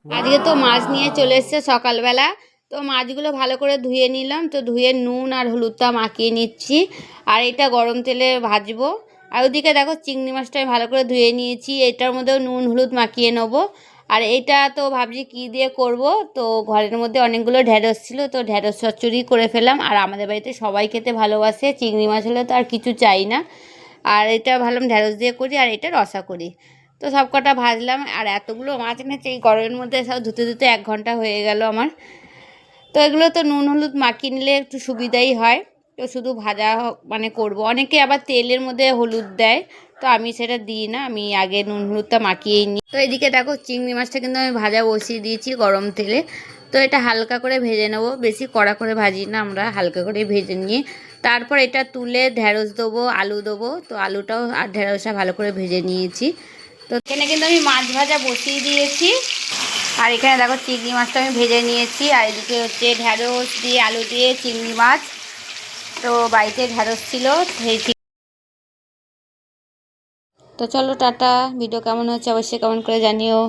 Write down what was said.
আজকে তো মাছ নিয়ে চলে এসছে সকালবেলা। তো মাছগুলো ভালো করে ধুয়ে নিলাম, তো ধুয়ে নুন আর হলুদটা মাখিয়ে নিচ্ছি, আর এটা গরম তেলে ভাজবো। আর ওদিকে দেখো চিংড়ি মাছটা আমি ভালো করে ধুয়ে নিয়েছি, এটার মধ্যেও নুন হলুদ মাখিয়ে নেবো। আর এটা তো ভাবছি কী দিয়ে করব, তো ঘরের মধ্যে অনেকগুলো ঢ্যাঁড়স ছিল, তো ঢ্যাঁড়স চচ্চড়ি করে ফেলাম। আর আমাদের বাড়িতে সবাই খেতে ভালোবাসে, চিংড়ি মাছ হলে তো আর কিছু চাই না। আর এটা ভাবলাম ঢ্যাঁড়স দিয়ে করি, আর এটা রসা করি। তো সব কটা ভাজলাম, আর এতগুলো মাছ এনেছে এই গরমের মধ্যে, সব ধুতে ধুতে 1 ঘন্টা হয়ে গেল আমার। তো এগুলো তো নুন হলুদ মাখিয়ে নিলে একটু সুবিধাই হয়। তো শুধু ভাজা মানে করব, অনেকে আবার তেলের মধ্যে হলুদ দেয়, তো আমি সেটা দিই না, আমি আগে নুন হলুদটা মাখিয়েই নিই। তো এদিকে দেখো চিংড়ি মাছটা কিন্তু আমি ভাজা বসিয়ে দিয়েছি গরম তেলে। তো এটা হালকা করে ভেজে নেব, বেশি কড়া করে ভাজি না আমরা, হালকা করে ভেজে নিয়ে তারপর এটা তুলে ঢ্যাঁড়স দেবো, আলু দেবো। তো আলুটাও আর ঢ্যাঁড়সটা ভালো করে ভেজে নিয়েছি। তো এখানে কিন্তু আমি মাছ ভাজা বসিয়ে দিয়েছি, আর এখানে দেখো চিংড়ি মাছটা আমি ভেজে নিয়েছি, আর এদিকে হচ্ছে ঢ্যাঁড়স দিয়ে আলু দিয়ে চিংড়ি মাছ। তো বাড়িতে ঢ্যাঁড়স ছিল সেই। তো চলো টাটা, ভিডিও কেমন হচ্ছে অবশ্যই কমেন্ট করে জানিও।